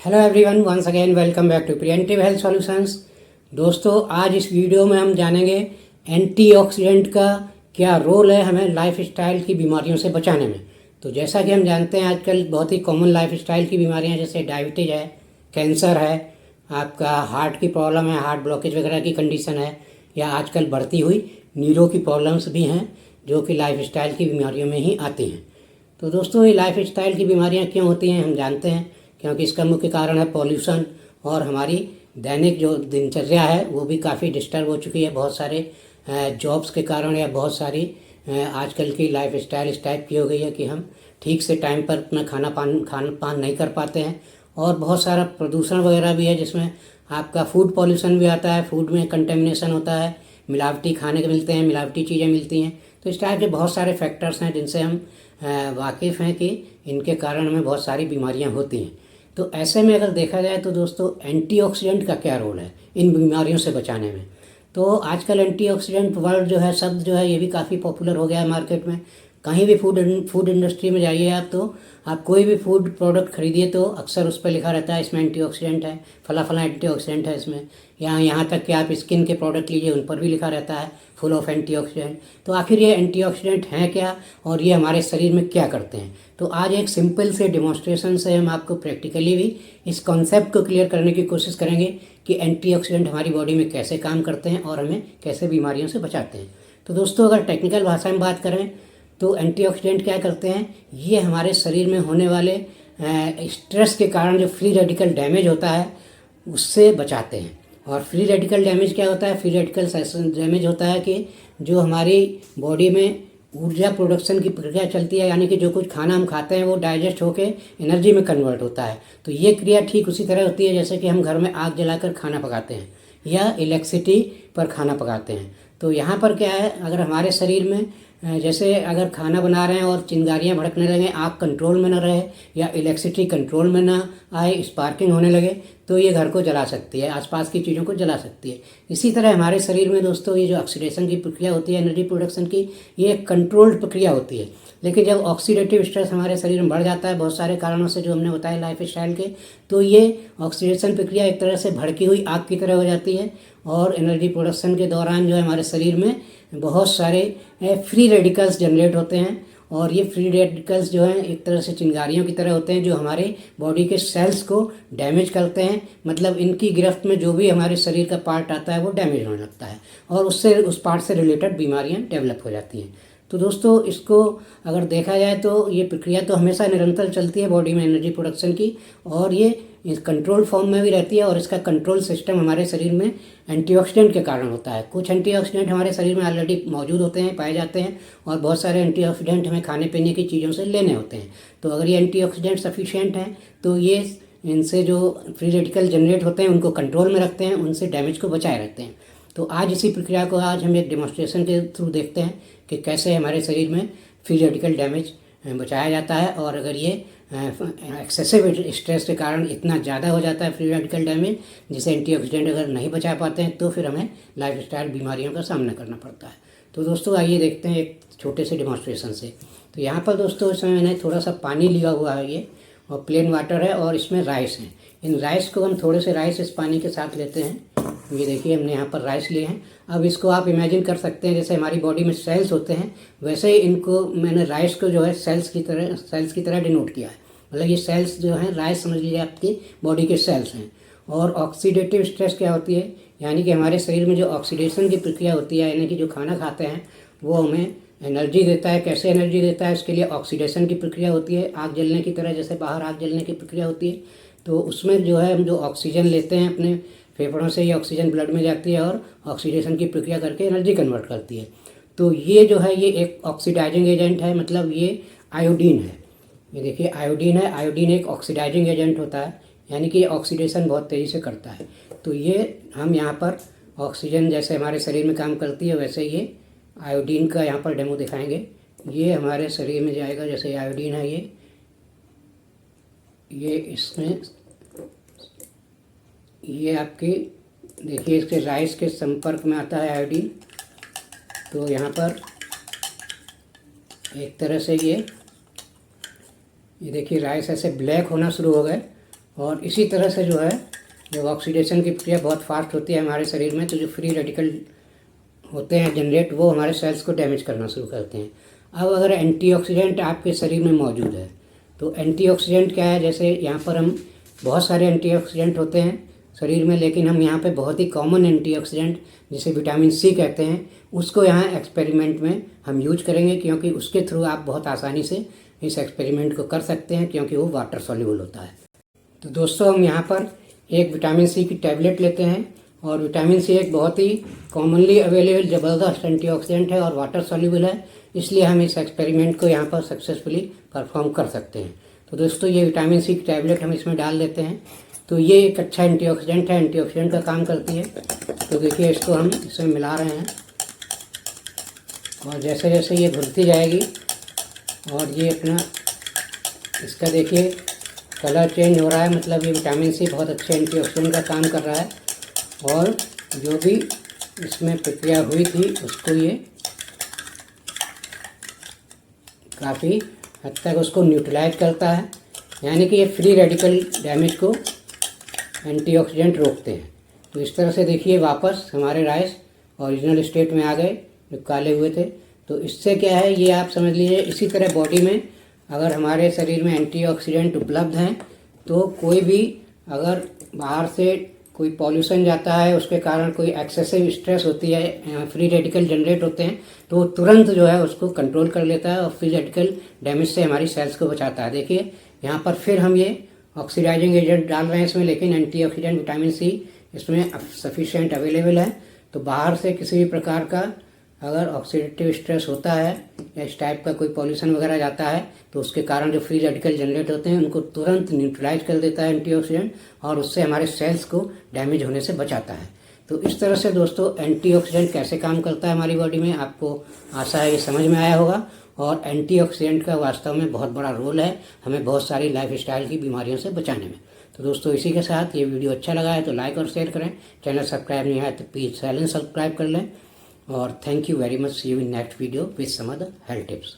Hello everyone, once again welcome back to preventive health solutions. दोस्तों, आज इस video में हम जानेंगे एंटीऑक्सीडेंट का क्या रोल है हमें लाइफस्टाइल की बीमारियों से बचाने में। तो जैसा कि हम जानते हैं, आजकल बहुत ही कॉमन लाइफस्टाइल की बीमारियां जैसे डायबिटीज़ है, कैंसर है, आपका हार्ट की प्रॉब्लम है, हार्ट ब्लॉकेज वगैरह की कंडीशन है, या आजकल बढ़ती हुई नीरो की प्रॉब्लम्स भी हैं जो कि लाइफस्टाइल की बीमारियों में ही आती हैं। तो दोस्तों, ये लाइफस्टाइल की बीमारियां क्यों होती हैं हम जानते हैं, क्योंकि इसका मुख्य कारण है पॉल्यूशन, और हमारी दैनिक जो दिनचर्या है वो भी काफ़ी डिस्टर्ब हो चुकी है बहुत सारे जॉब्स के कारण, या बहुत सारी आजकल की लाइफस्टाइल इस टाइप की हो गई है कि हम ठीक से टाइम पर अपना खान पान नहीं कर पाते हैं। और बहुत सारा प्रदूषण वगैरह भी है जिसमें आपका फूड पॉल्यूशन भी आता है, फूड में कंटेमिनेशन होता है, मिलावटी खाने के मिलते हैं, मिलावटी चीज़ें मिलती हैं। तो इस टाइप के बहुत सारे फैक्टर्स हैं जिनसे हम वाकिफ़ हैं कि इनके कारण हमें बहुत सारी बीमारियां होती हैं। तो ऐसे में अगर देखा जाए तो दोस्तों, एंटीऑक्सीडेंट का क्या रोल है इन बीमारियों से बचाने में। तो आजकल एंटीऑक्सीडेंट वर्ड जो है, शब्द जो है, ये भी काफ़ी पॉपुलर हो गया है मार्केट में। कहीं भी फूड इंडस्ट्री में जाइए आप, तो आप कोई भी फूड प्रोडक्ट खरीदिए तो अक्सर उस पर लिखा रहता है इसमें एंटीऑक्सीडेंट है, फला फला एंटीऑक्सीडेंट है इसमें। यहाँ तक कि आप स्किन के प्रोडक्ट लीजिए, उन पर भी लिखा रहता है फुल ऑफ एंटीऑक्सीडेंट। तो आखिर ये एंटीऑक्सीडेंट हैं क्या, और ये हमारे शरीर में क्या करते हैं। तो आज एक सिंपल से डिमॉन्स्ट्रेशन से हम आपको प्रैक्टिकली भी इस कॉन्सेप्ट को क्लियर करने की कोशिश करेंगे कि एंटीऑक्सीडेंट हमारी बॉडी में कैसे काम करते हैं और हमें कैसे बीमारियों से बचाते हैं। तो दोस्तों, अगर टेक्निकल भाषा में बात करें तो एंटीऑक्सीडेंट क्या करते हैं, ये हमारे शरीर में होने वाले स्ट्रेस के कारण जो फ्री रेडिकल डैमेज होता है उससे बचाते हैं। और फ्री रेडिकल डैमेज क्या होता है, फ्री रेडिकल डैमेज होता है कि जो हमारी बॉडी में ऊर्जा प्रोडक्शन की प्रक्रिया चलती है, यानी कि जो कुछ खाना हम खाते हैं वो डाइजेस्ट होकर एनर्जी में कन्वर्ट होता है। तो ये क्रिया ठीक उसी तरह होती है जैसे कि हम घर में आग जलाकर खाना पकाते हैं या इलेक्ट्रिसिटी पर खाना पकाते हैं। तो यहाँ पर क्या है, अगर हमारे शरीर में जैसे अगर खाना बना रहे हैं और चिंगारियाँ भड़कने लगे, आग कंट्रोल में न रहे या इलेक्ट्रिसिटी कंट्रोल में ना आए, स्पार्किंग होने लगे, तो ये घर को जला सकती है, आसपास की चीज़ों को जला सकती है। इसी तरह हमारे शरीर में दोस्तों, ये जो ऑक्सीडेशन की प्रक्रिया होती है एनर्जी प्रोडक्शन की, ये एक कंट्रोल्ड प्रक्रिया होती है। लेकिन जब ऑक्सीडेटिव स्ट्रेस हमारे शरीर में बढ़ जाता है बहुत सारे कारणों से जो हमने बताया लाइफ स्टाइल के, तो ये ऑक्सीडेशन प्रक्रिया एक तरह से भड़की हुई आग की तरह हो जाती है। और एनर्जी प्रोडक्शन के दौरान जो है हमारे शरीर में बहुत सारे फ्री रेडिकल्स जनरेट होते हैं, और ये फ्री रेडिकल्स जो हैं एक तरह से चिंगारियों की तरह होते हैं जो हमारे बॉडी के सेल्स को डैमेज करते हैं। मतलब इनकी गिरफ्त में जो भी हमारे शरीर का पार्ट आता है वो डैमेज होने लगता है, और उससे उस पार्ट से रिलेटेड बीमारियां डेवलप हो जाती हैं। तो दोस्तों, इसको अगर देखा जाए तो ये प्रक्रिया तो हमेशा निरंतर चलती है बॉडी में एनर्जी प्रोडक्शन की, और ये इस कंट्रोल फॉर्म में भी रहती है। और इसका कंट्रोल सिस्टम हमारे शरीर में एंटीऑक्सीडेंट के कारण होता है। कुछ एंटीऑक्सीडेंट हमारे शरीर में ऑलरेडी मौजूद होते हैं, पाए जाते हैं, और बहुत सारे एंटीऑक्सीडेंट हमें खाने पीने की चीज़ों से लेने होते हैं। तो अगर ये एंटीऑक्सीडेंट सफिशिएंट हैं तो ये इनसे जो फ्री रेडिकल जनरेट होते हैं उनको कंट्रोल में रखते हैं, उनसे डैमेज को बचाए रखते हैं। तो आज इसी प्रक्रिया को आज हम एक डेमोन्स्ट्रेशन के थ्रू देखते हैं कि कैसे हमारे शरीर में फ्री रेडिकल डैमेज बचाया जाता है। और अगर ये एक्सेसिव स्ट्रेस के कारण इतना ज़्यादा हो जाता है फ्री रेडिकल डैमेज, जिसे एंटीऑक्सीडेंट अगर नहीं बचा पाते हैं, तो फिर हमें लाइफस्टाइल बीमारियों का सामना करना पड़ता है। तो दोस्तों, आइए देखते हैं एक छोटे से डेमोन्स्ट्रेशन से। तो यहाँ पर दोस्तों, इसमें मैंने थोड़ा सा पानी लिया हुआ है ये, और प्लेन वाटर है, और इसमें राइस है। इन राइस को हम थोड़े से राइस इस पानी के साथ लेते हैं। ये देखिए, हमने यहाँ पर राइस लिए हैं। अब इसको आप इमेजिन कर सकते हैं जैसे हमारी बॉडी में सेल्स होते हैं, वैसे ही इनको मैंने राइस को जो है सेल्स की तरह डिनोट किया है। मतलब ये सेल्स जो हैं, राइस समझ लीजिए आपकी बॉडी के सेल्स हैं। और ऑक्सीडेटिव स्ट्रेस क्या होती है, यानी कि हमारे शरीर में जो ऑक्सीडेशन की प्रक्रिया होती है, यानी कि जो खाना खाते हैं वो हमें एनर्जी देता है। कैसे एनर्जी देता है, उसके लिए ऑक्सीडेशन की प्रक्रिया होती है, आग जलने की तरह, जैसे बाहर आग जलने की प्रक्रिया होती है। तो उसमें जो है हम जो ऑक्सीजन लेते हैं अपने फेफड़ों से, ये ऑक्सीजन ब्लड में जाती है और ऑक्सीडेशन की प्रक्रिया करके एनर्जी कन्वर्ट करती है। तो ये जो है ये एक ऑक्सीडाइजिंग एजेंट है, मतलब ये आयोडीन है। ये देखिए, आयोडीन है। आयोडीन एक ऑक्सीडाइजिंग एजेंट होता है, यानी कि ऑक्सीडेशन बहुत तेज़ी से करता है। तो ये हम यहाँ पर ऑक्सीजन जैसे हमारे शरीर में काम करती है, वैसे ये आयोडीन का यहाँ पर डेमो दिखाएंगे। ये हमारे शरीर में जाएगा, जैसे आयोडीन है ये इसमें, ये आपकी देखिए इसके राइस के संपर्क में आता है आयोडीन। तो यहाँ पर एक तरह से ये देखिए राइस ऐसे ब्लैक होना शुरू हो गए, और इसी तरह से जो है जब ऑक्सीडेशन की प्रक्रिया बहुत फास्ट होती है हमारे शरीर में, तो जो फ्री रेडिकल होते हैं जनरेट, वो हमारे सेल्स को डैमेज करना शुरू करते हैं। अब अगर एंटीऑक्सीडेंट आपके शरीर में मौजूद है तो एंटीऑक्सीडेंट क्या है, जैसे यहाँ पर हम बहुत सारे एंटीऑक्सीडेंट होते हैं शरीर में, लेकिन हम यहाँ पे बहुत ही कॉमन एंटीऑक्सीडेंट जिसे विटामिन सी कहते हैं उसको यहाँ एक्सपेरिमेंट में हम यूज करेंगे, क्योंकि उसके थ्रू आप बहुत आसानी से इस एक्सपेरिमेंट को कर सकते हैं, क्योंकि वो वाटर सॉल्युबल होता है। तो दोस्तों हम यहाँ पर एक विटामिन सी की टैबलेट लेते हैं, और विटामिन सी एक बहुत ही कॉमनली अवेलेबल ज़बरदस्त एंटीऑक्सीडेंट है और वाटर सॉल्युबल है, इसलिए हम इस एक्सपेरिमेंट को यहाँ पर सक्सेसफुली परफॉर्म कर सकते हैं। तो दोस्तों ये विटामिन सी की टैबलेट हम इसमें डाल देते हैं। तो ये एक अच्छा एंटीऑक्सीडेंट है, एंटीऑक्सीडेंट का काम करती है। तो देखिए इसको हम इसमें मिला रहे हैं, और जैसे जैसे ये घुलती जाएगी और ये अपना इसका देखिए कलर चेंज हो रहा है, मतलब ये विटामिन सी बहुत अच्छे एंटीऑक्सीडेंट का काम कर रहा है, और जो भी इसमें प्रक्रिया हुई थी उसको ये काफ़ी हद तक उसको न्यूट्रलाइज करता है, यानी कि ये फ्री रेडिकल डैमेज को एंटीऑक्सीडेंट रोकते हैं। तो इस तरह से देखिए वापस हमारे राइस ओरिजिनल स्टेट में आ गए जो काले हुए थे। तो इससे क्या है, ये आप समझ लीजिए, इसी तरह बॉडी में अगर हमारे शरीर में एंटीऑक्सीडेंट उपलब्ध हैं तो कोई भी अगर बाहर से कोई पॉल्यूशन जाता है, उसके कारण कोई एक्सेसिव स्ट्रेस होती है, फ्री रेडिकल जनरेट होते हैं, तो तुरंत जो है उसको कंट्रोल कर लेता है और फ्री रेडिकल डैमेज से हमारी सेल्स को बचाता है। देखिए यहाँ पर फिर हम ये ऑक्सीडाइजिंग एजेंट डाल रहे हैं इसमें, लेकिन एंटीऑक्सीडेंट विटामिन सी इसमें सफिशिएंट अवेलेबल है। तो बाहर से किसी भी प्रकार का अगर ऑक्सीडेटिव स्ट्रेस होता है या इस टाइप का कोई पॉल्यूशन वगैरह जाता है, तो उसके कारण जो फ्री रेडिकल जनरेट होते हैं उनको तुरंत न्यूट्रलाइज कर देता है एंटीऑक्सीडेंट, और उससे हमारे सेल्स को डैमेज होने से बचाता है। तो इस तरह से दोस्तों एंटीऑक्सीडेंट कैसे काम करता है हमारी बॉडी में, आपको आशा है ये समझ में आया होगा। और एंटीऑक्सीडेंट का वास्तव में बहुत बड़ा रोल है हमें बहुत सारी लाइफस्टाइल की बीमारियों से बचाने में। तो दोस्तों इसी के साथ ये वीडियो अच्छा लगा है तो लाइक और शेयर करें, चैनल सब्सक्राइब नहीं है तो प्लीज़ चैनल सब्सक्राइब कर लें, और thank you very much. See you in next video with some other health tips.